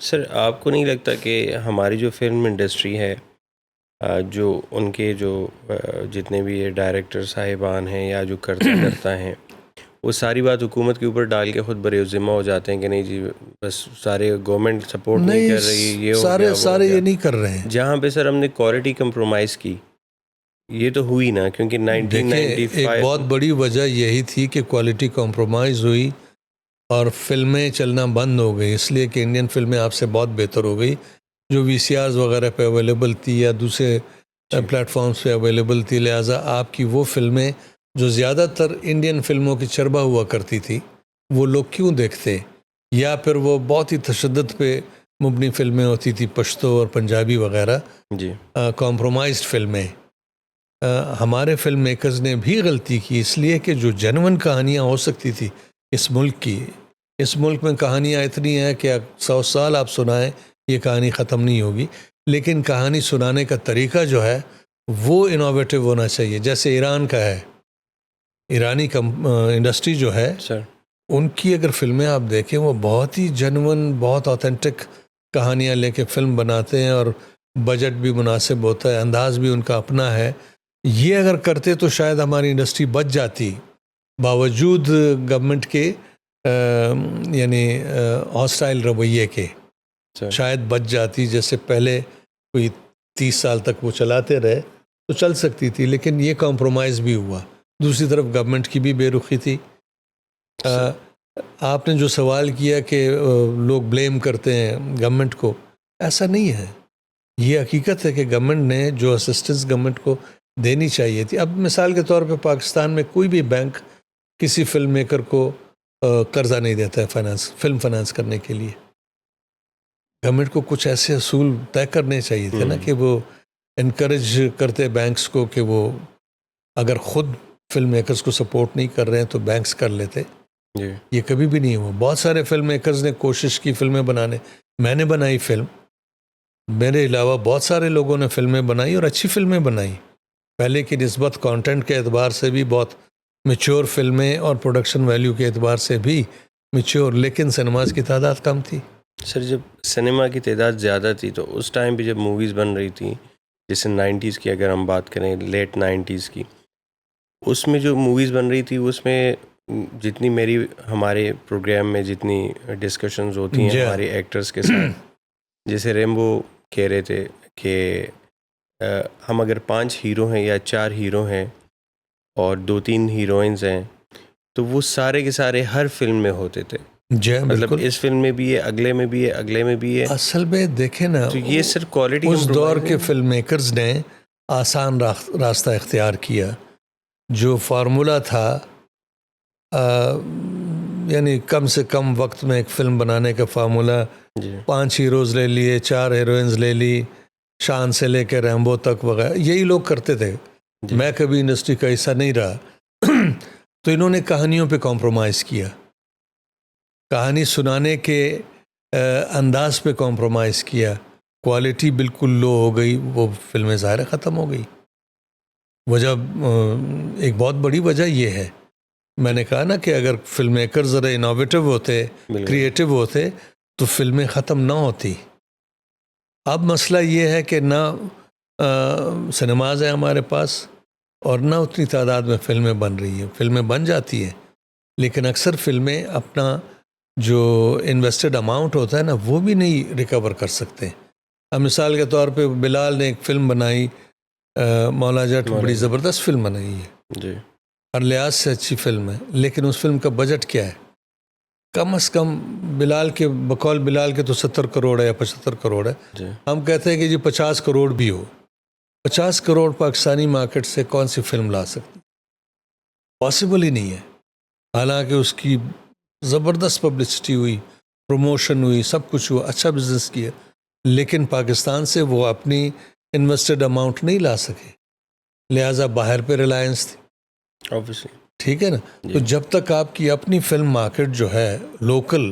سر آپ کو نہیں لگتا کہ ہماری جو فلم انڈسٹری ہے، جو ان کے جو جتنے بھی یہ ڈائریکٹر صاحبان ہیں یا جو کرتا دھرتا ہیں، وہ ساری بات حکومت کے اوپر ڈال کے خود بر ذمہ ہو جاتے ہیں کہ نہیں جی بس سارے گورنمنٹ سپورٹ نہیں نہیں، کر رہی، یہ ہو سارے گیا وہ ہو سارے گیا. یہ نہیں کر رہے ہیں. جہاں پہ سر ہم نے کوالٹی کمپرومائز کی، یہ تو ہوئی نا، کیونکہ دیکھیں، ایک 1995 بہت بڑی وجہ یہی تھی کہ کوالٹی کمپرومائز ہوئی اور فلمیں چلنا بند ہو گئی، اس لیے کہ انڈین فلمیں آپ سے بہت بہتر ہو گئی، جو وی سی آرز وغیرہ پہ اویلیبل تھی یا دوسرے پلیٹ فارمز پہ اویلیبل تھی. لہٰذا آپ کی وہ فلمیں جو زیادہ تر انڈین فلموں کی چربہ ہوا کرتی تھی، وہ لوگ کیوں دیکھتے؟ یا پھر وہ بہت ہی تشدد پہ مبنی فلمیں ہوتی تھی، پشتو اور پنجابی وغیرہ، جی کمپرومائزڈ فلمیں. ہمارے فلم میکرز نے بھی غلطی کی، اس لیے کہ جو جنون کہانیاں ہو سکتی تھی اس ملک میں کہانیاں اتنی ہیں کہ 100 سال آپ سنائیں یہ کہانی ختم نہیں ہوگی، لیکن کہانی سنانے کا طریقہ جو ہے وہ انوویٹو ہونا چاہیے. جیسے ایران کا ہے، ایرانی انڈسٹری جو ہے، سر. ان کی اگر فلمیں آپ دیکھیں، وہ بہت ہی جنون، بہت آتھینٹک کہانیاں لے کے فلم بناتے ہیں، اور بجٹ بھی مناسب ہوتا ہے، انداز بھی ان کا اپنا ہے. یہ اگر کرتے تو شاید ہماری انڈسٹری بچ جاتی، باوجود گورنمنٹ کے یعنی ہاسٹائل رویے کے سر شاید بچ جاتی. جیسے پہلے کوئی 30 سال تک وہ چلاتے رہے تو چل سکتی تھی، لیکن یہ کمپرومائز بھی ہوا. دوسری طرف گورنمنٹ کی بھی بے رخی تھی. آپ نے جو سوال کیا کہ لوگ بلیم کرتے ہیں گورنمنٹ کو، ایسا نہیں ہے. یہ حقیقت ہے کہ گورنمنٹ نے جو اسسٹنس گورنمنٹ کو دینی چاہیے تھی. اب مثال کے طور پہ پاکستان میں کوئی بھی بینک کسی فلم میکر کو قرضہ نہیں دیتا ہے فلم فنانس کرنے کے لیے. گورنمنٹ کو کچھ ایسے اصول طے کرنے چاہیے تھے نا کہ وہ انکریج کرتے بینکس کو کہ وہ اگر خود فلم میکرز کو سپورٹ نہیں کر رہے ہیں تو بینکس کر لیتے. جی یہ کبھی بھی نہیں ہوا. بہت سارے فلم میکرز نے کوشش کی فلمیں بنانے، میں نے بنائی فلم، میرے علاوہ بہت سارے لوگوں نے فلمیں بنائی اور اچھی فلمیں بنائی. پہلے کی نسبت کانٹینٹ کے اعتبار سے بھی بہت میچور فلمیں اور پروڈکشن ویلیو کے اعتبار سے بھی میچور، لیکن سنیماز کی تعداد کم تھی. سر جب سنیما کی تعداد زیادہ تھی تو اس ٹائم پہ جب موویز بن رہی تھیں، جیسے 90s کی اگر ہم بات کریں، لیٹ 90s کی، اس میں جو موویز بن رہی تھی اس میں جتنی میری ہمارے پروگرام میں جتنی ڈسکشنز ہوتی ہیں ہمارے ایکٹرز کے ساتھ، جیسے ریمبو کہہ رہے تھے کہ ہم اگر 5 ہیرو ہیں یا 4 ہیرو ہیں اور 2-3 ہیروئنز ہیں تو وہ سارے کے سارے ہر فلم میں ہوتے تھے. جی مطلب بالکل. اس فلم میں بھی ہے، اگلے میں بھی ہے، اگلے میں بھی ہے. اصل میں دیکھیں نا، تو یہ صرف کوالٹی اس دور کے کمپرومائز ہے. فلم میکرز نے آسان راستہ اختیار کیا. جو فارمولا تھا یعنی کم سے کم وقت میں ایک فلم بنانے کا فارمولا، جی 5 ہیروز لے لیے، 4 ہیروئنز لے لی، شان سے لے کے ریمبو تک وغیرہ، یہی لوگ کرتے تھے. جی میں کبھی انڈسٹری کا حصہ نہیں رہا. تو انہوں نے کہانیوں پہ کمپرومائز کیا، کہانی سنانے کے انداز پہ کمپرومائز کیا، کوالٹی بالکل لو ہو گئی، وہ فلمیں ظاہر ختم ہو گئی. وجہ ایک بہت بڑی وجہ یہ ہے. میں نے کہا نا کہ اگر فلم میکر ذرا انوویٹو ہوتے، بالکل. کریٹو ہوتے تو فلمیں ختم نہ ہوتی. اب مسئلہ یہ ہے کہ نہ سنیماز ہے ہمارے پاس اور نہ اتنی تعداد میں فلمیں بن رہی ہیں. فلمیں بن جاتی ہیں لیکن اکثر فلمیں اپنا جو انویسٹڈ اماؤنٹ ہوتا ہے نا وہ بھی نہیں ریکور کر سکتے. اب مثال کے طور پہ بلال نے ایک فلم بنائی، مولا جٹ، بڑی زبردست فلم بنائی ہے، جی ہر لحاظ سے اچھی فلم ہے، لیکن اس فلم کا بجٹ کیا ہے؟ کم از کم بلال کے بقول بلال کے تو 70 کروڑ ہے یا 75 کروڑ ہے. جی ہم کہتے ہیں کہ جی 50 کروڑ بھی ہو. 50 کروڑ پاکستانی مارکیٹ سے کون سی فلم لا سکتی؟ پاسبل ہی نہیں ہے. حالانکہ اس کی زبردست پبلسٹی ہوئی، پروموشن ہوئی، سب کچھ ہوا، اچھا بزنس کیا، لیکن پاکستان سے وہ اپنی انویسٹڈ اماؤنٹ نہیں لا سکے. لہٰذا باہر پہ ریلائنس تھی. obviously. ٹھیک ہے نا. تو جب تک آپ کی اپنی فلم مارکیٹ جو ہے لوکل،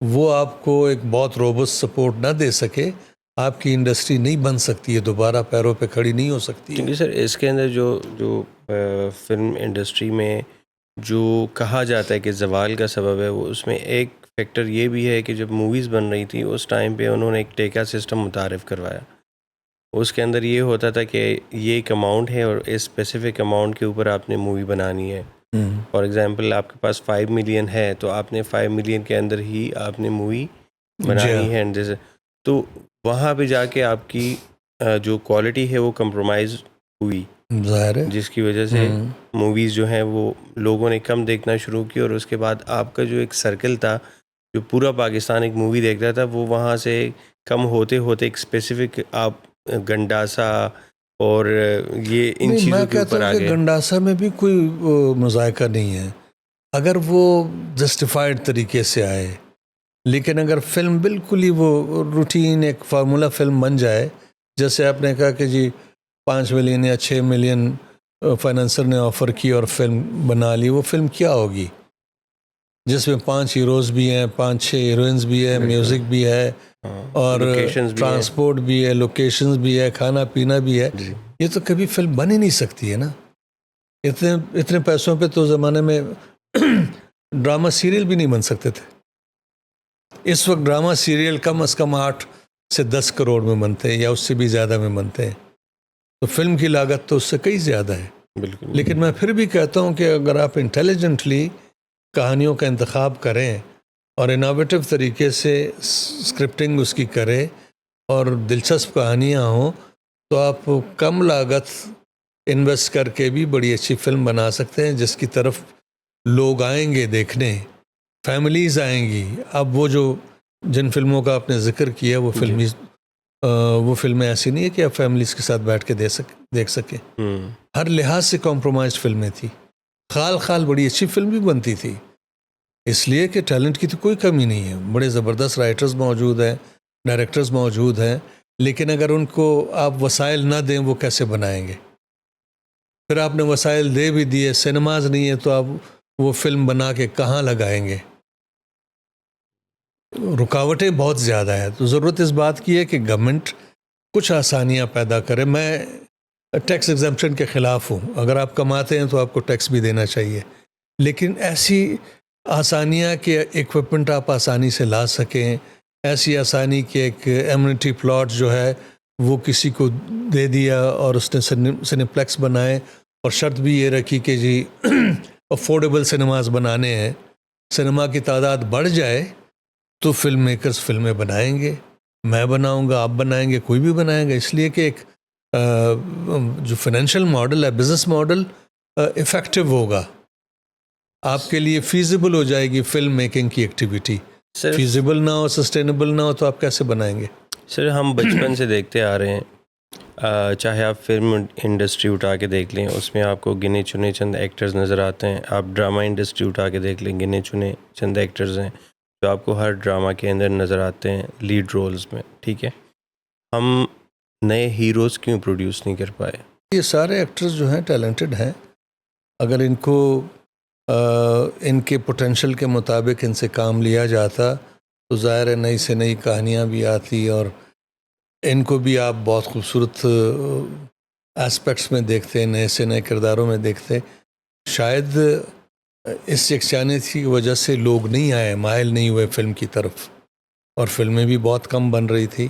وہ آپ کو ایک بہت روبسٹ سپورٹ نہ دے سکے، آپ کی انڈسٹری نہیں بن سکتی ہے، دوبارہ پیروں پہ کھڑی نہیں ہو سکتی ہے. کیونکہ سر اس کے اندر جو فلم انڈسٹری میں جو کہا جاتا ہے کہ زوال کا سبب ہے، وہ اس میں ایک فیکٹر یہ بھی ہے کہ جب موویز بن رہی تھی اس ٹائم پہ انہوں نے ایک ٹیکا سسٹم متعارف کروایا. اس کے اندر یہ ہوتا تھا کہ یہ ایک اماؤنٹ ہے اور اس اسپیسیفک اماؤنٹ کے اوپر آپ نے مووی بنانی ہے. فار ایگزامپل آپ کے پاس 5 ملین ہے تو آپ نے 5 ملین کے اندر ہی آپ نے مووی بنانی ہے. جیسے تو وہاں پہ جا کے آپ کی جو کوالٹی ہے وہ کمپرومائز ہوئی, ظاہر ہے, جس کی وجہ سے موویز جو ہیں وہ لوگوں نے کم دیکھنا شروع کی. اور اس کے بعد آپ کا جو ایک سرکل تھا, جو پورا پاکستان ایک مووی دیکھتا تھا, وہ وہاں سے کم ہوتے ہوتے ایک اسپیسیفک آپ گنڈاسا اور یہ ان چیزوں کے اوپر آ گئے. گنڈاسا میں بھی کوئی مذائقہ نہیں ہے اگر وہ جسٹیفائڈ طریقے سے آئے, لیکن اگر فلم بالکل ہی وہ روٹین ایک فارمولا فلم بن جائے, جیسے آپ نے کہا کہ جی 5 ملین یا 6 ملین فائنینسر نے آفر کی اور فلم بنا لی, وہ فلم کیا ہوگی جس میں 5 ہیروز بھی ہیں, 5-6 ہیروئنز بھی ہے, میوزک بھی ہے, اور ٹرانسپورٹ بھی ہے, لوکیشنز بھی ہے, کھانا پینا بھی ہے. یہ تو کبھی فلم بن ہی نہیں سکتی ہے نا. اتنے پیسوں پہ تو زمانے میں ڈرامہ سیریل بھی نہیں بن سکتے تھے. اس وقت ڈرامہ سیریل کم از کم 8 سے 10 کروڑ میں بنتے ہیں یا اس سے بھی زیادہ میں بنتے ہیں, تو فلم کی لاگت تو اس سے کئی زیادہ ہے. بالکل. لیکن میں پھر بھی کہتا ہوں کہ اگر آپ انٹیلیجنٹلی کہانیوں کا انتخاب کریں اور انوویٹو طریقے سے اسکرپٹنگ اس کی کریں اور دلچسپ کہانیاں ہوں, تو آپ کم لاگت انویسٹ کر کے بھی بڑی اچھی فلم بنا سکتے ہیں جس کی طرف لوگ آئیں گے دیکھنے, فیملیز آئیں گی. اب وہ جو جن فلموں کا آپ نے ذکر کیا وہ فلمیں ایسی نہیں ہے کہ آپ فیملیز کے ساتھ بیٹھ کے دیکھ سکیں. ہر لحاظ سے کمپرومائزڈ فلمیں تھیں. خال بڑی اچھی فلم بھی بنتی تھی, اس لیے کہ ٹیلنٹ کی تو کوئی کمی نہیں ہے, بڑے زبردست رائٹرز موجود ہیں, ڈائریکٹرز موجود ہیں, لیکن اگر ان کو آپ وسائل نہ دیں وہ کیسے بنائیں گے؟ پھر آپ نے وسائل دے بھی دیے, سینماز نہیں ہے, تو آپ وہ فلم بنا کے کہاں لگائیں گے؟ رکاوٹیں بہت زیادہ ہیں. تو ضرورت اس بات کی ہے کہ گورنمنٹ کچھ آسانیاں پیدا کرے. میں ٹیکس ایگزمپشن کے خلاف ہوں. اگر آپ کماتے ہیں تو آپ کو ٹیکس بھی دینا چاہیے, لیکن ایسی آسانیاں کہ ایکوپمنٹ آپ آسانی سے لا سکیں, ایسی آسانی کہ ایک ایمنٹی پلاٹ جو ہے وہ کسی کو دے دیا اور اس نے سنیپلیکس بنائے, اور شرط بھی یہ رکھی کہ جی افورڈیبل سنیماز بنانے ہیں, سنیما کی تعداد بڑھ جائے تو فلم میکرز فلمیں بنائیں گے, میں بناؤں گا, آپ بنائیں گے, کوئی بھی بنائیں گا. اس لیے کہ ایک جو فائنینشیل ماڈل ہے, بزنس ماڈل افیکٹو ہوگا, آپ کے لیے فیزیبل ہو جائے گی فلم میکنگ کی ایکٹیویٹی. فیزیبل نہ ہو, سسٹینیبل نہ ہو, تو آپ کیسے بنائیں گے؟ سر ہم بچپن سے دیکھتے آ رہے ہیں, چاہے آپ فلم انڈسٹری اٹھا کے دیکھ لیں, اس میں آپ کو گنے چنے چند ایکٹرز نظر آتے ہیں. آپ ڈرامہ انڈسٹری اٹھا کے دیکھ لیں, گنے چنے چند ایکٹرز ہیں جو آپ کو ہر ڈرامہ کے اندر نظر آتے ہیں لیڈ رولز میں. ٹھیک ہے, ہم نئے ہیروز کیوں پروڈیوس نہیں کر پائے؟ یہ سارے ایکٹرز جو ہیں ٹیلنٹڈ ہیں, اگر ان کو ان کے پوٹینشیل کے مطابق ان سے کام لیا جاتا تو ظاہر ہے نئی سے نئی کہانیاں بھی آتی, اور ان کو بھی آپ بہت خوبصورت اسپیکٹس میں دیکھتے, نئے سے نئے کرداروں میں دیکھتے. شاید اس یکجانیت کی وجہ سے لوگ نہیں آئے, مائل نہیں ہوئے فلم کی طرف, اور فلمیں بھی بہت کم بن رہی تھی.